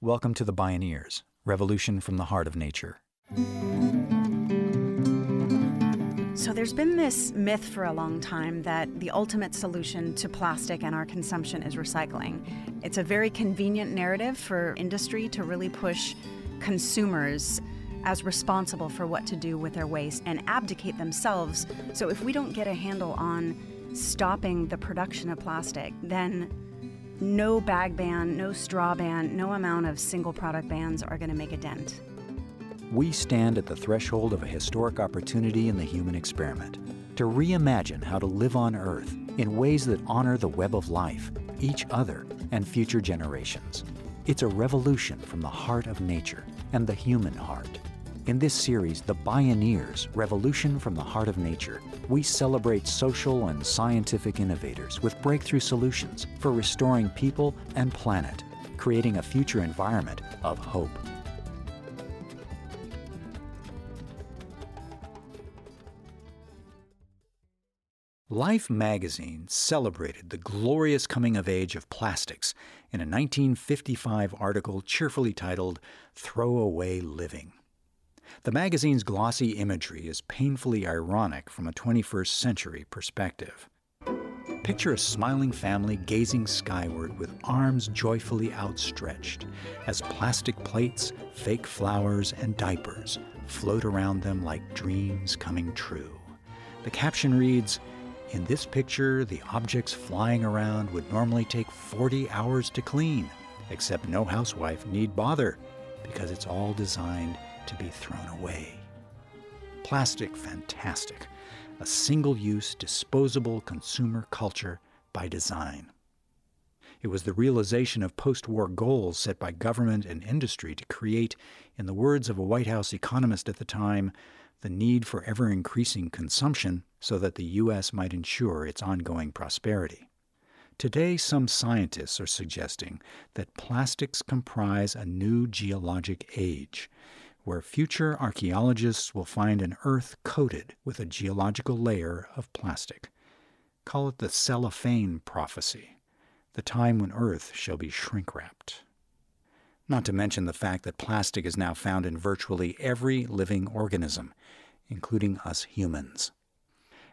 Welcome to the Bioneers, Revolution from the Heart of Nature. So there's been this myth for a long time that the ultimate solution to plastic and our consumption is recycling. It's a very convenient narrative for industry to really push consumers as responsible for what to do with their waste and abdicate themselves. So if we don't get a handle on stopping the production of plastic, then no bag ban, no straw ban, no amount of single product bans are going to make a dent. We stand at the threshold of a historic opportunity in the human experiment to reimagine how to live on Earth in ways that honor the web of life, each other, and future generations. It's a revolution from the heart of nature and the human heart. In this series, The Bioneers, Revolution from the Heart of Nature, we celebrate social and scientific innovators with breakthrough solutions for restoring people and planet, creating a future environment of hope. Life magazine celebrated the glorious coming of age of plastics in a 1955 article cheerfully titled "Throwaway Living." The magazine's glossy imagery is painfully ironic from a 21st century perspective. Picture a smiling family gazing skyward with arms joyfully outstretched as plastic plates, fake flowers, and diapers float around them like dreams coming true. The caption reads, "In this picture, the objects flying around would normally take 40 hours to clean, except no housewife need bother because it's all designed to be thrown away." Plastic fantastic, a single-use, disposable consumer culture by design. It was the realization of post-war goals set by government and industry to create, in the words of a White House economist at the time, the need for ever-increasing consumption so that the U.S. might ensure its ongoing prosperity. Today, some scientists are suggesting that plastics comprise a new geologic age, where future archaeologists will find an Earth coated with a geological layer of plastic. Call it the cellophane prophecy, the time when Earth shall be shrink-wrapped. Not to mention the fact that plastic is now found in virtually every living organism, including us humans.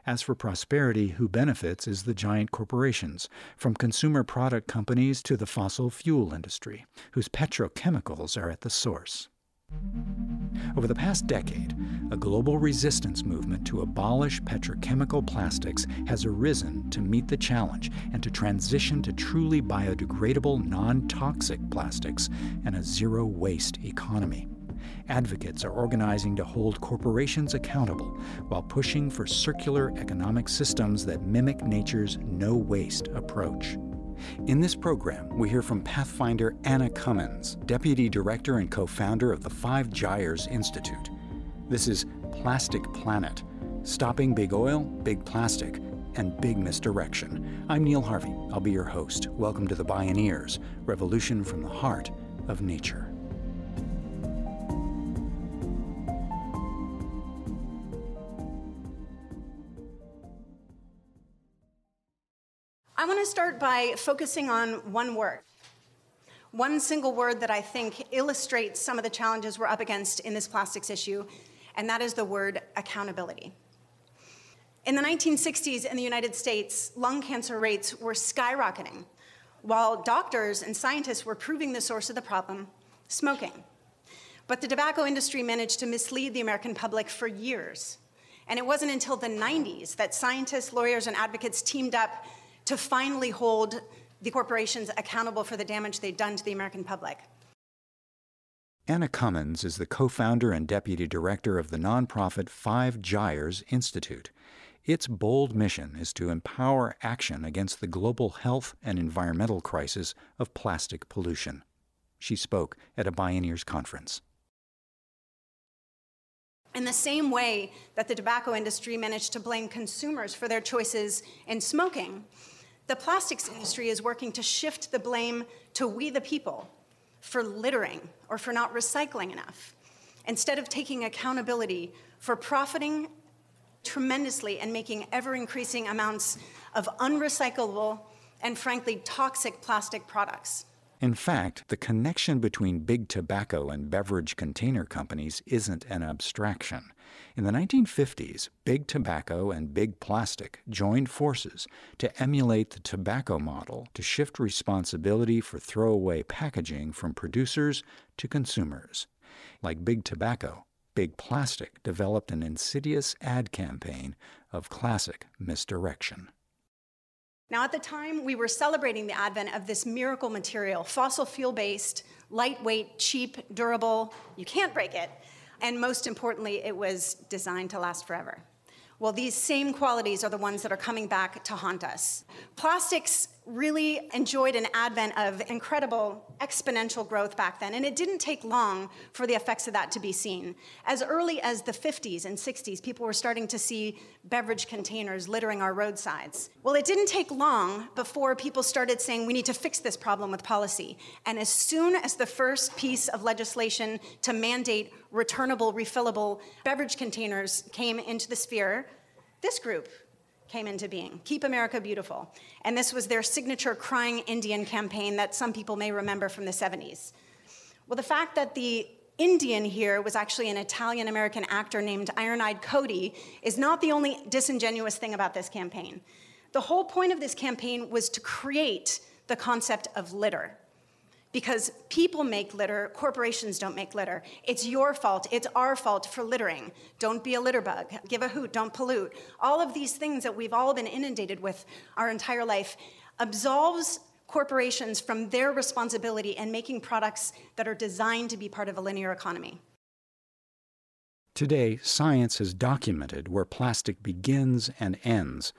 As for prosperity, who benefits is the giant corporations, from consumer product companies to the fossil fuel industry, whose petrochemicals are at the source. Over the past decade, a global resistance movement to abolish petrochemical plastics has arisen to meet the challenge and to transition to truly biodegradable, non-toxic plastics and a zero-waste economy. Advocates are organizing to hold corporations accountable while pushing for circular economic systems that mimic nature's no-waste approach. In this program, we hear from Pathfinder Anna Cummins, Deputy Director and co-founder of the 5 Gyres Institute. This is Plastic Planet, Stopping Big Oil, Big Plastic, and Big Misdirection. I'm Neil Harvey. I'll be your host. Welcome to the Bioneers, Revolution from the Heart of Nature. I want to start by focusing on one word. One single word that I think illustrates some of the challenges we're up against in this plastics issue, and that is the word accountability. In the 1960s in the United States, lung cancer rates were skyrocketing, while doctors and scientists were proving the source of the problem, smoking. But the tobacco industry managed to mislead the American public for years. And it wasn't until the 90s that scientists, lawyers, and advocates teamed up to finally hold the corporations accountable for the damage they'd done to the American public. Anna Cummins is the co-founder and deputy director of the nonprofit 5 Gyres Institute. Its bold mission is to empower action against the global health and environmental crisis of plastic pollution. She spoke at a Bioneers conference. In the same way that the tobacco industry managed to blame consumers for their choices in smoking, the plastics industry is working to shift the blame to we the people for littering or for not recycling enough, instead of taking accountability for profiting tremendously and making ever-increasing amounts of unrecyclable and, frankly, toxic plastic products. In fact, the connection between big tobacco and beverage container companies isn't an abstraction. In the 1950s, big tobacco and big plastic joined forces to emulate the tobacco model to shift responsibility for throwaway packaging from producers to consumers. Like big tobacco, big plastic developed an insidious ad campaign of classic misdirection. Now, at the time, we were celebrating the advent of this miracle material, fossil fuel-based, lightweight, cheap, durable, you can't break it, and most importantly, it was designed to last forever. Well, these same qualities are the ones that are coming back to haunt us. Plastics really enjoyed an advent of incredible exponential growth back then, and it didn't take long for the effects of that to be seen. As early as the 50s and 60s, people were starting to see beverage containers littering our roadsides. Well, it didn't take long before people started saying, we need to fix this problem with policy. And as soon as the first piece of legislation to mandate returnable, refillable beverage containers came into the sphere, this group came into being, Keep America Beautiful. And this was their signature Crying Indian campaign that some people may remember from the 70s. Well, the fact that the Indian here was actually an Italian-American actor named Iron-Eyed Cody is not the only disingenuous thing about this campaign. The whole point of this campaign was to create the concept of litter. Because people make litter, corporations don't make litter. It's your fault, it's our fault for littering. Don't be a litter bug, give a hoot, don't pollute. All of these things that we've all been inundated with our entire life absolves corporations from their responsibility in making products that are designed to be part of a linear economy. Today, science has documented where plastic begins and ends,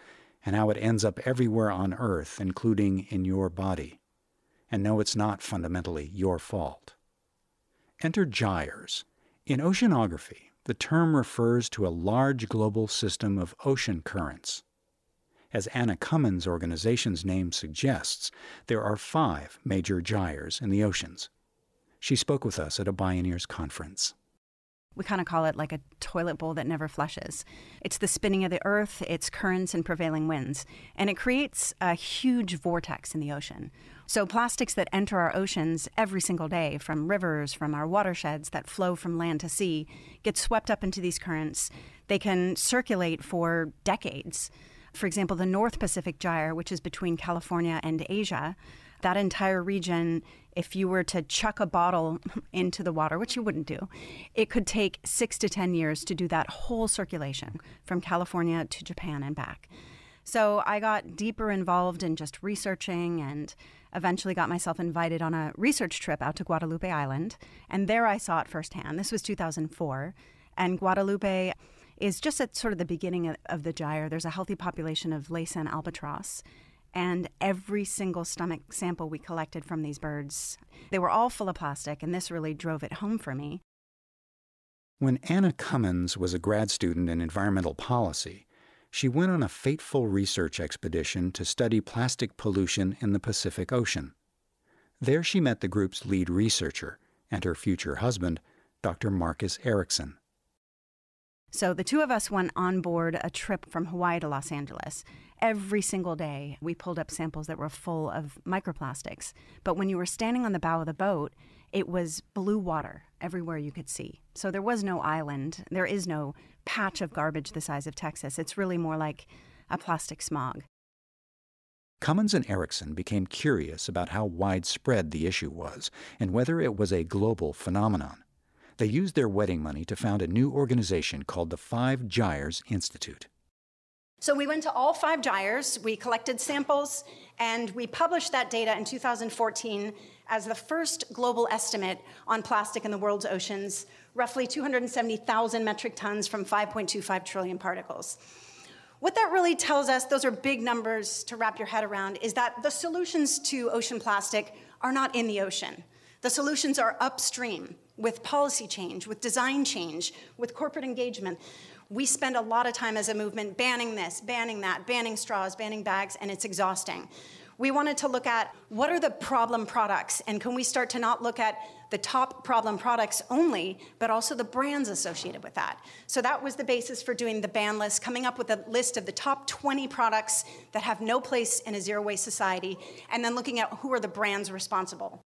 and how it ends up everywhere on Earth, including in your body. And no, it's not fundamentally your fault. Enter gyres. In oceanography, the term refers to a large global system of ocean currents. As Anna Cummins' organization's name suggests, there are 5 major gyres in the oceans. She spoke with us at a Bioneers conference. We kind of call it like a toilet bowl that never flushes. It's the spinning of the earth, its currents and prevailing winds, and it creates a huge vortex in the ocean. So plastics that enter our oceans every single day, from rivers, from our watersheds that flow from land to sea, get swept up into these currents. They can circulate for decades. For example, the North Pacific Gyre, which is between California and Asia, that entire region, if you were to chuck a bottle into the water, which you wouldn't do, it could take 6 to 10 years to do that whole circulation from California to Japan and back. So I got deeper involved in just researching and eventually got myself invited on a research trip out to Guadalupe Island. And there I saw it firsthand. This was 2004. And Guadalupe is just at sort of the beginning of the gyre. There's a healthy population of Laysan albatross. And every single stomach sample we collected from these birds, they were all full of plastic, and this really drove it home for me. When Anna Cummins was a grad student in environmental policy, she went on a fateful research expedition to study plastic pollution in the Pacific Ocean. There she met the group's lead researcher and her future husband, Dr. Marcus Erickson. So the two of us went on board a trip from Hawaii to Los Angeles. Every single day, we pulled up samples that were full of microplastics. But when you were standing on the bow of the boat, it was blue water everywhere you could see. So there was no island. There is no patch of garbage the size of Texas. It's really more like a plastic smog. Cummins and Erickson became curious about how widespread the issue was and whether it was a global phenomenon. They used their wedding money to found a new organization called the 5 Gyres Institute. So we went to all 5 gyres, we collected samples, and we published that data in 2014 as the first global estimate on plastic in the world's oceans, roughly 270,000 metric tons from 5.25 trillion particles. What that really tells us, those are big numbers to wrap your head around, is that the solutions to ocean plastic are not in the ocean. The solutions are upstream, with policy change, with design change, with corporate engagement. We spend a lot of time as a movement banning this, banning that, banning straws, banning bags, and it's exhausting. We wanted to look at what are the problem products, and can we start to not look at the top problem products only, but also the brands associated with that. So that was the basis for doing the ban list, coming up with a list of the top 20 products that have no place in a zero-waste society, and then looking at who are the brands responsible.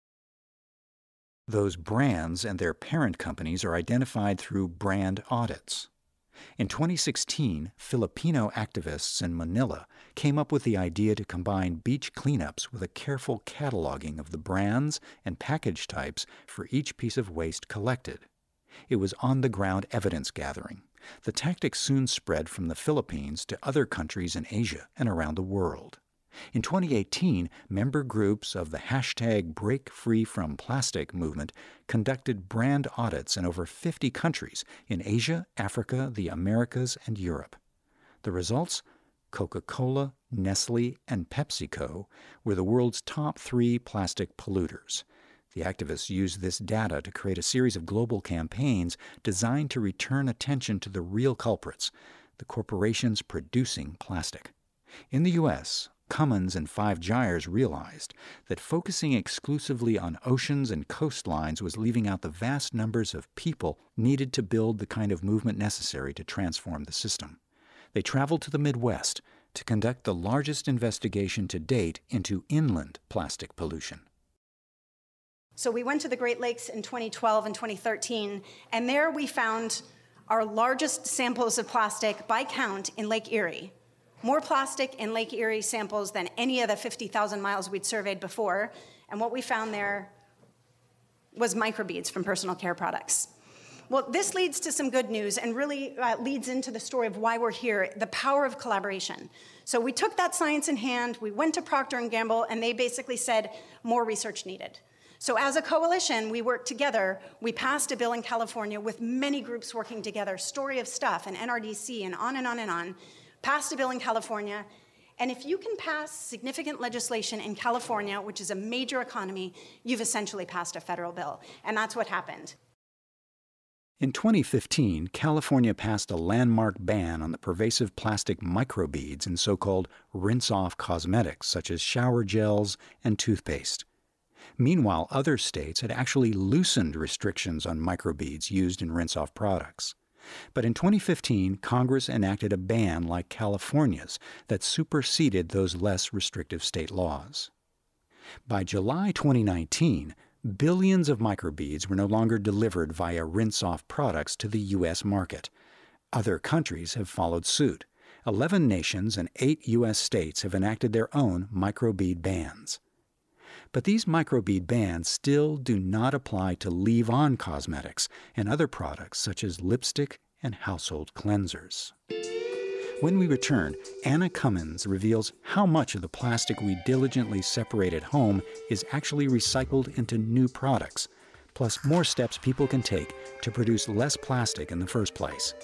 Those brands and their parent companies are identified through brand audits. In 2016, Filipino activists in Manila came up with the idea to combine beach cleanups with a careful cataloging of the brands and package types for each piece of waste collected. It was on-the-ground evidence gathering. The tactic soon spread from the Philippines to other countries in Asia and around the world. In 2018, member groups of the #BreakFreeFromPlastic movement conducted brand audits in over 50 countries in Asia, Africa, the Americas, and Europe. The results? Coca-Cola, Nestle, and PepsiCo were the world's top 3 plastic polluters. The activists used this data to create a series of global campaigns designed to return attention to the real culprits, the corporations producing plastic. In the U.S., Cummins and Five Gyres realized that focusing exclusively on oceans and coastlines was leaving out the vast numbers of people needed to build the kind of movement necessary to transform the system. They traveled to the Midwest to conduct the largest investigation to date into inland plastic pollution. So we went to the Great Lakes in 2012 and 2013, and there we found our largest samples of plastic by count in Lake Erie. More plastic in Lake Erie samples than any of the 50,000 miles we'd surveyed before, and what we found there was microbeads from personal care products. Well, this leads to some good news and really leads into the story of why we're here, the power of collaboration. So we took that science in hand, we went to Procter & Gamble, and they basically said, more research needed. So as a coalition, we worked together. We passed a bill in California with many groups working together, Story of Stuff and NRDC and on and on and on, passed a bill in California. And if you can pass significant legislation in California, which is a major economy, you've essentially passed a federal bill. And that's what happened. In 2015, California passed a landmark ban on the pervasive plastic microbeads in so-called rinse-off cosmetics, such as shower gels and toothpaste. Meanwhile, other states had actually loosened restrictions on microbeads used in rinse-off products. But in 2015, Congress enacted a ban like California's that superseded those less restrictive state laws. By July 2019, billions of microbeads were no longer delivered via rinse-off products to the U.S. market. Other countries have followed suit. 11 nations and 8 U.S. states have enacted their own microbead bans. But these microbead bans still do not apply to leave-on cosmetics and other products such as lipstick and household cleansers. When we return, Anna Cummins reveals how much of the plastic we diligently separate at home is actually recycled into new products, plus more steps people can take to produce less plastic in the first place.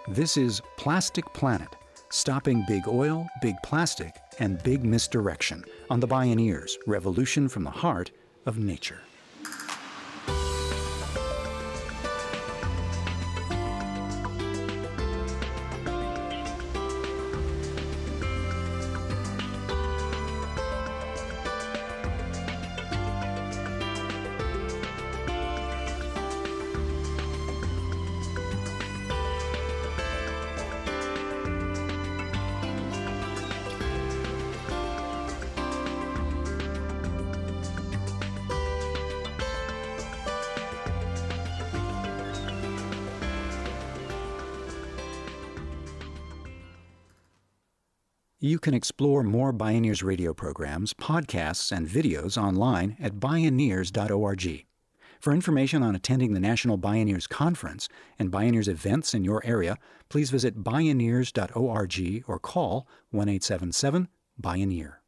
This is Plastic Planet, stopping big oil, big plastic, and big misdirection on the Bioneers, revolution from the heart of nature. You can explore more Bioneers radio programs, podcasts, and videos online at Bioneers.org. For information on attending the National Bioneers Conference and Bioneers events in your area, please visit Bioneers.org or call 1-877-BIONEER.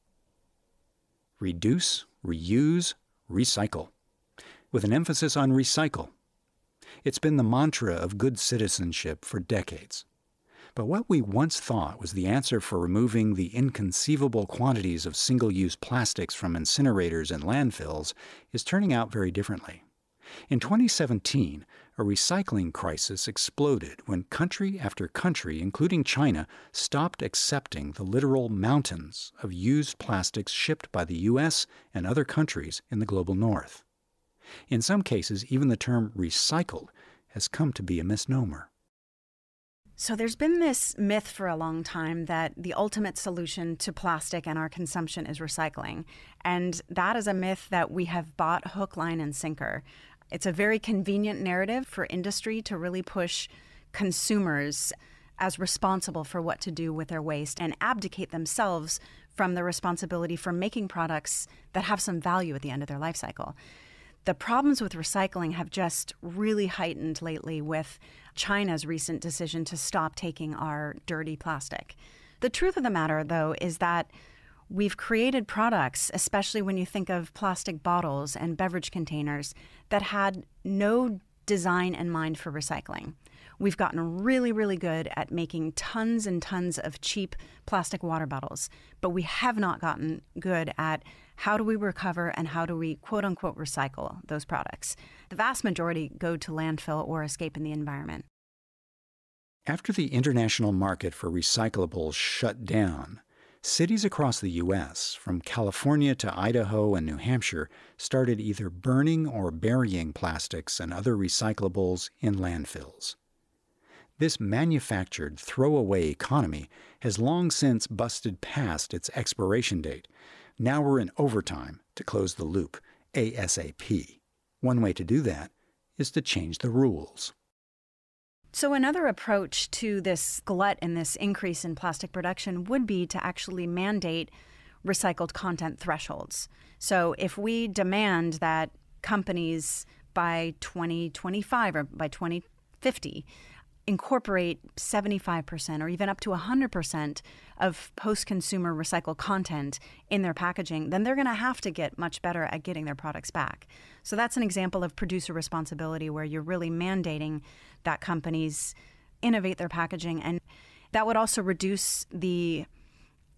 Reduce, reuse, recycle. With an emphasis on recycle. It's been the mantra of good citizenship for decades. But what we once thought was the answer for removing the inconceivable quantities of single-use plastics from incinerators and landfills is turning out very differently. In 2017, a recycling crisis exploded when country after country, including China, stopped accepting the literal mountains of used plastics shipped by the U.S. and other countries in the global north. In some cases, even the term recycled has come to be a misnomer. So there's been this myth for a long time that the ultimate solution to plastic and our consumption is recycling. And that is a myth that we have bought hook, line, and sinker. It's a very convenient narrative for industry to really push consumers as responsible for what to do with their waste and abdicate themselves from the responsibility for making products that have some value at the end of their life cycle. The problems with recycling have just really heightened lately with China's recent decision to stop taking our dirty plastic. The truth of the matter, though, is that we've created products, especially when you think of plastic bottles and beverage containers, that had no design in mind for recycling. We've gotten really, really good at making tons and tons of cheap plastic water bottles, but we have not gotten good at how do we recover and how do we, quote unquote, recycle those products. The vast majority go to landfill or escape in the environment. After the international market for recyclables shut down, cities across the U.S., from California to Idaho and New Hampshire, started either burning or burying plastics and other recyclables in landfills. This manufactured throwaway economy has long since busted past its expiration date. Now we're in overtime to close the loop, ASAP. One way to do that is to change the rules. So another approach to this glut and this increase in plastic production would be to actually mandate recycled content thresholds. So if we demand that companies by 2025 or by 2050 incorporate 75% or even up to 100% of post-consumer recycled content in their packaging, then they're going to have to get much better at getting their products back. So that's an example of producer responsibility where you're really mandating that companies innovate their packaging. And that would also reduce the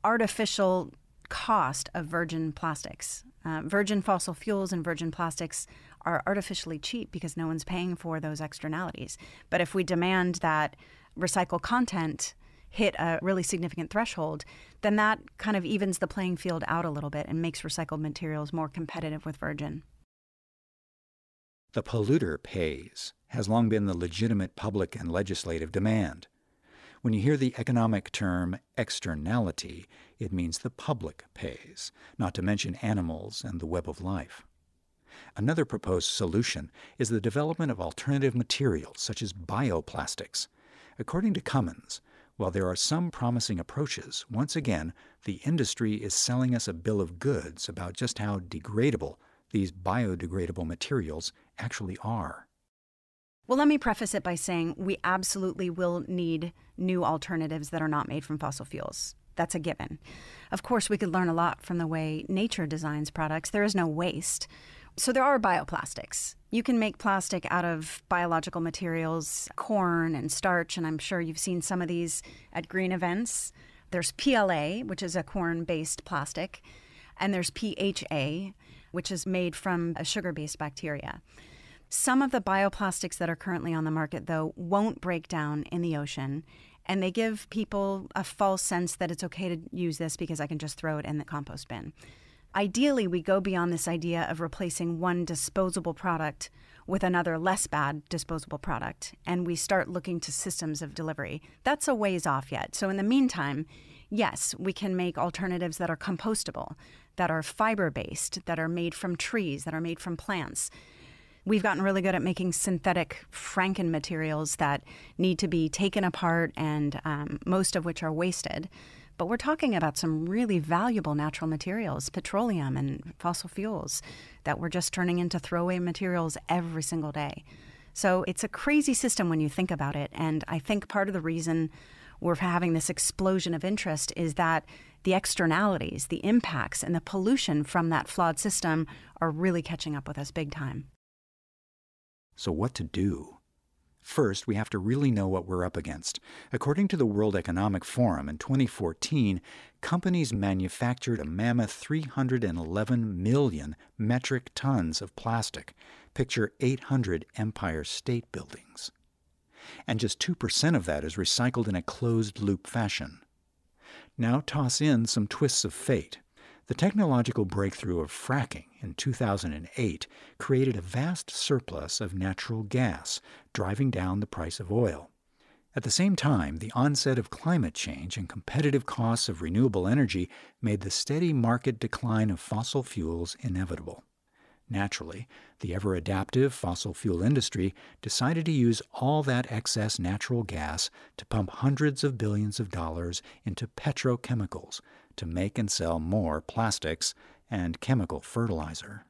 artificial cost of virgin plastics. Virgin fossil fuels and virgin plastics are artificially cheap because no one's paying for those externalities. But if we demand that recycled content hit a really significant threshold, then that kind of evens the playing field out a little bit and makes recycled materials more competitive with virgin. The polluter pays has long been the legitimate public and legislative demand. When you hear the economic term externality, it means the public pays, not to mention animals and the web of life. Another proposed solution is the development of alternative materials such as bioplastics. According to Cummins, while there are some promising approaches, once again, the industry is selling us a bill of goods about just how degradable these biodegradable materials actually are. Well, let me preface it by saying we absolutely will need new alternatives that are not made from fossil fuels. That's a given. Of course, we could learn a lot from the way nature designs products. There is no waste. So there are bioplastics. You can make plastic out of biological materials, corn and starch, and I'm sure you've seen some of these at green events. There's PLA, which is a corn-based plastic, and there's PHA, which is made from a sugar-based bacteria. Some of the bioplastics that are currently on the market, though, won't break down in the ocean, and they give people a false sense that it's okay to use this because I can just throw it in the compost bin. Ideally, we go beyond this idea of replacing one disposable product with another less bad disposable product, and we start looking to systems of delivery. That's a ways off yet. So in the meantime, yes, we can make alternatives that are compostable, that are fiber-based, that are made from trees, that are made from plants. We've gotten really good at making synthetic Franken materials that need to be taken apart and most of which are wasted. But we're talking about some really valuable natural materials, petroleum and fossil fuels, that we're just turning into throwaway materials every single day. So it's a crazy system when you think about it. And I think part of the reason we're having this explosion of interest is that the externalities, the impacts, and the pollution from that flawed system are really catching up with us big time. So what to do? First, we have to really know what we're up against. According to the World Economic Forum in 2014, companies manufactured a mammoth 311 million metric tons of plastic. Picture 800 Empire State Buildings. And just 2% of that is recycled in a closed-loop fashion. Now toss in some twists of fate. The technological breakthrough of fracking in 2008 created a vast surplus of natural gas, driving down the price of oil. At the same time, the onset of climate change and competitive costs of renewable energy made the steady market decline of fossil fuels inevitable. Naturally, the ever-adaptive fossil fuel industry decided to use all that excess natural gas to pump hundreds of billions of dollars into petrochemicals to make and sell more plastics and chemical fertilizer.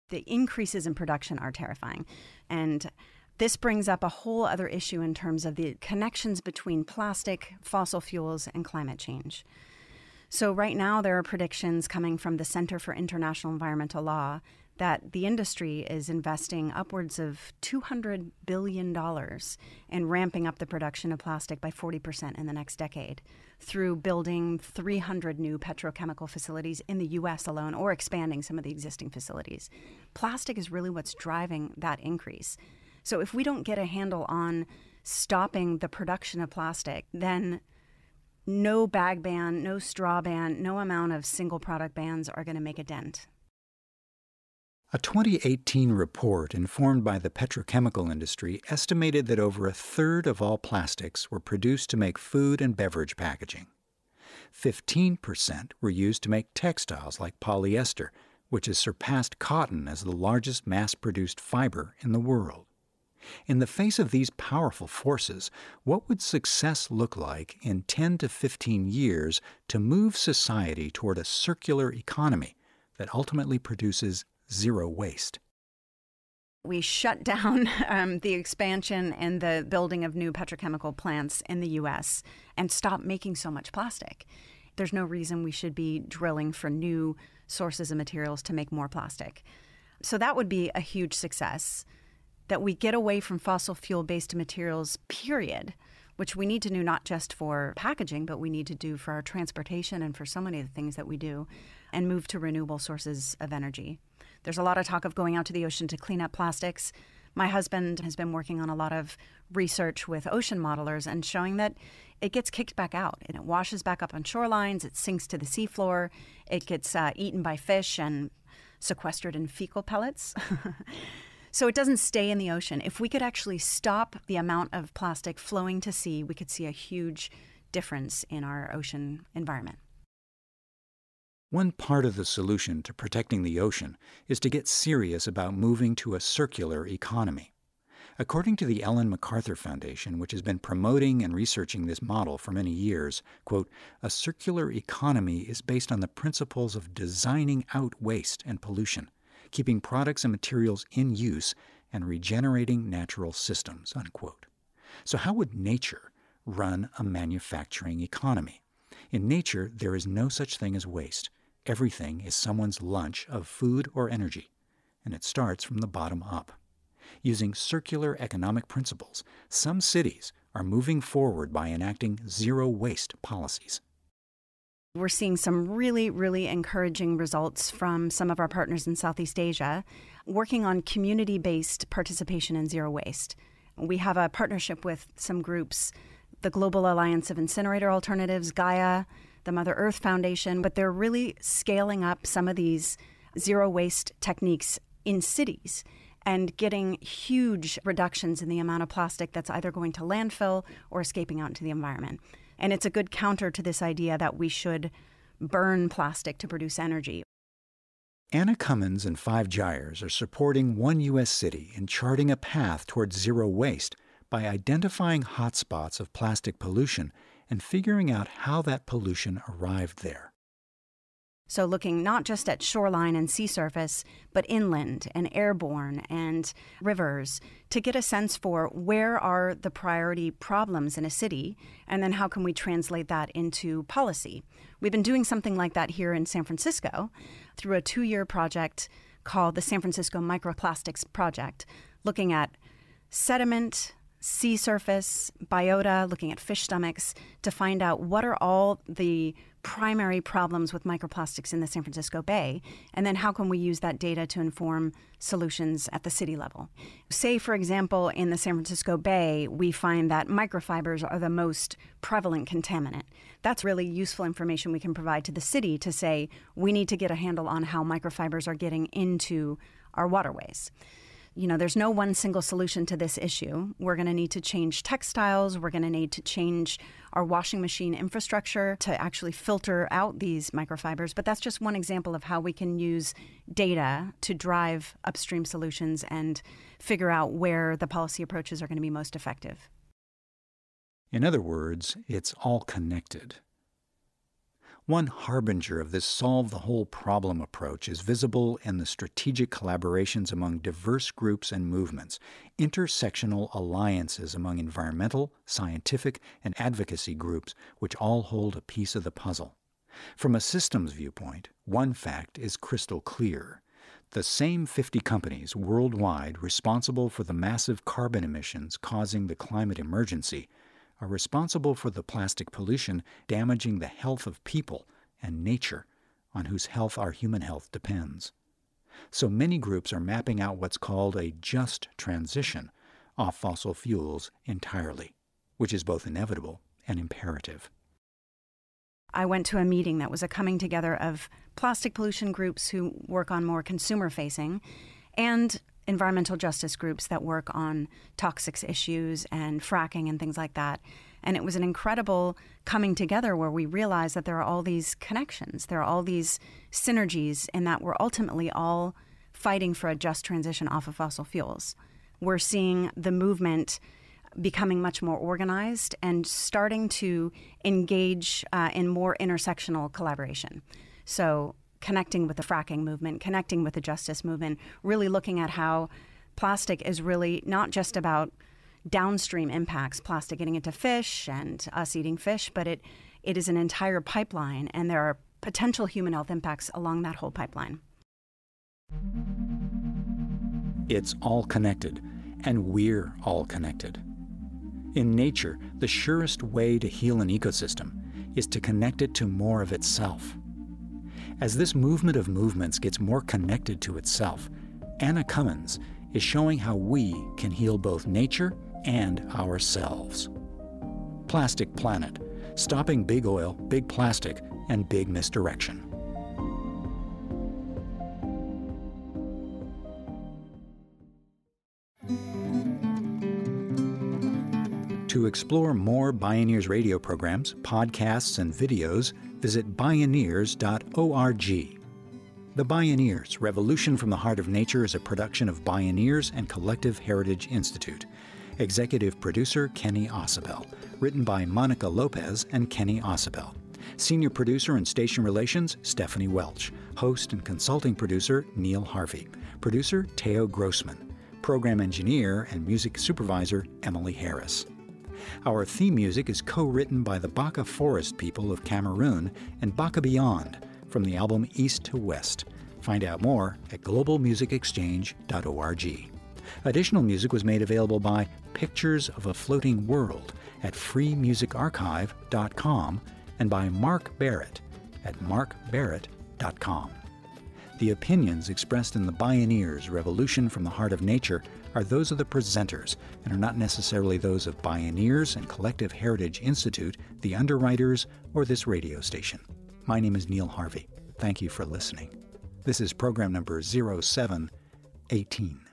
The increases in production are terrifying. And this brings up a whole other issue in terms of the connections between plastic, fossil fuels, and climate change. So right now there are predictions coming from the Center for International Environmental Law that the industry is investing upwards of $200 billion in ramping up the production of plastic by 40% in the next decade through building 300 new petrochemical facilities in the U.S. alone or expanding some of the existing facilities. Plastic is really what's driving that increase. So if we don't get a handle on stopping the production of plastic, then no bag ban, no straw ban, no amount of single product bans are going to make a dent. A 2018 report informed by the petrochemical industry estimated that over a third of all plastics were produced to make food and beverage packaging. 15% were used to make textiles like polyester, which has surpassed cotton as the largest mass-produced fiber in the world. In the face of these powerful forces, what would success look like in 10 to 15 years to move society toward a circular economy that ultimately produces zero waste? We shut down the expansion and the building of new petrochemical plants in the U.S. and stop making so much plastic. There's no reason we should be drilling for new sources of materials to make more plastic. So that would be a huge success, that we get away from fossil fuel-based materials, period, which we need to do not just for packaging, but we need to do for our transportation and for so many of the things that we do, and move to renewable sources of energy. There's a lot of talk of going out to the ocean to clean up plastics. My husband has been working on a lot of research with ocean modelers and showing that it gets kicked back out and it washes back up on shorelines, it sinks to the seafloor, it gets eaten by fish and sequestered in fecal pellets. So it doesn't stay in the ocean. If we could actually stop the amount of plastic flowing to sea, we could see a huge difference in our ocean environment. One part of the solution to protecting the ocean is to get serious about moving to a circular economy. According to the Ellen MacArthur Foundation, which has been promoting and researching this model for many years, quote, a circular economy is based on the principles of designing out waste and pollution, keeping products and materials in use, and regenerating natural systems, unquote. So how would nature run a manufacturing economy? In nature, there is no such thing as waste. Everything is someone's lunch of food or energy, and it starts from the bottom up. Using circular economic principles, some cities are moving forward by enacting zero-waste policies. We're seeing some really, really encouraging results from some of our partners in Southeast Asia working on community-based participation in zero waste. We have a partnership with some groups, the Global Alliance of Incinerator Alternatives, Gaia, the Mother Earth Foundation, but they're really scaling up some of these zero waste techniques in cities and getting huge reductions in the amount of plastic that's either going to landfill or escaping out into the environment. And it's a good counter to this idea that we should burn plastic to produce energy. Anna Cummins and 5 Gyres are supporting one U.S. city in charting a path towards zero waste by identifying hotspots of plastic pollution and figuring out how that pollution arrived there. So looking not just at shoreline and sea surface, but inland and airborne and rivers to get a sense for where are the priority problems in a city, and then how can we translate that into policy. We've been doing something like that here in San Francisco through a 2-year project called the San Francisco Microplastics Project, looking at sediment, sea surface, biota, looking at fish stomachs to find out what are all the primary problems with microplastics in the San Francisco Bay, and then how can we use that data to inform solutions at the city level. Say, for example, in the San Francisco Bay, we find that microfibers are the most prevalent contaminant. That's really useful information we can provide to the city to say, we need to get a handle on how microfibers are getting into our waterways. there's no one single solution to this issue. We're going to need to change textiles. We're going to need to change our washing machine infrastructure to actually filter out these microfibers. But that's just one example of how we can use data to drive upstream solutions and figure out where the policy approaches are going to be most effective. In other words, it's all connected. One harbinger of this solve-the-whole-problem approach is visible in the strategic collaborations among diverse groups and movements, intersectional alliances among environmental, scientific, and advocacy groups which all hold a piece of the puzzle. From a systems viewpoint, one fact is crystal clear. The same 50 companies worldwide responsible for the massive carbon emissions causing the climate emergency are responsible for the plastic pollution damaging the health of people and nature, on whose health our human health depends. So many groups are mapping out what's called a just transition off fossil fuels entirely, which is both inevitable and imperative. I went to a meeting that was a coming together of plastic pollution groups who work on more consumer-facing and environmental justice groups that work on toxics issues and fracking and things like that. And it was an incredible coming together where we realized that there are all these connections, there are all these synergies, and that we're ultimately all fighting for a just transition off of fossil fuels. We're seeing the movement becoming much more organized and starting to engage in more intersectional collaboration. So connecting with the fracking movement, connecting with the justice movement, really looking at how plastic is really not just about downstream impacts, plastic getting into fish and us eating fish, but it is an entire pipeline, and there are potential human health impacts along that whole pipeline. It's all connected, and we're all connected. In nature, the surest way to heal an ecosystem is to connect it to more of itself. As this movement of movements gets more connected to itself, Anna Cummins is showing how we can heal both nature and ourselves. Plastic Planet, stopping big oil, big plastic, and big misdirection. To explore more Bioneers radio programs, podcasts, and videos, visit Bioneers.org. The Bioneers, Revolution from the Heart of Nature is a production of Bioneers and Collective Heritage Institute. Executive producer Kenny Ausubel. Written by Monica Lopez and Kenny Ausubel. Senior producer and station relations, Stephanie Welch. Host and consulting producer, Neil Harvey. Producer, Teo Grossman. Program engineer and music supervisor, Emily Harris. Our theme music is co-written by the Baka Forest people of Cameroon and Baka Beyond from the album East to West. Find out more at globalmusicexchange.org. Additional music was made available by Pictures of a Floating World at freemusicarchive.com and by Mark Barrett at markbarrett.com. The opinions expressed in the Bioneers Revolution from the Heart of Nature are those of the presenters and are not necessarily those of Bioneers and Collective Heritage Institute, the underwriters, or this radio station. My name is Neil Harvey. Thank you for listening. This is program number 0718.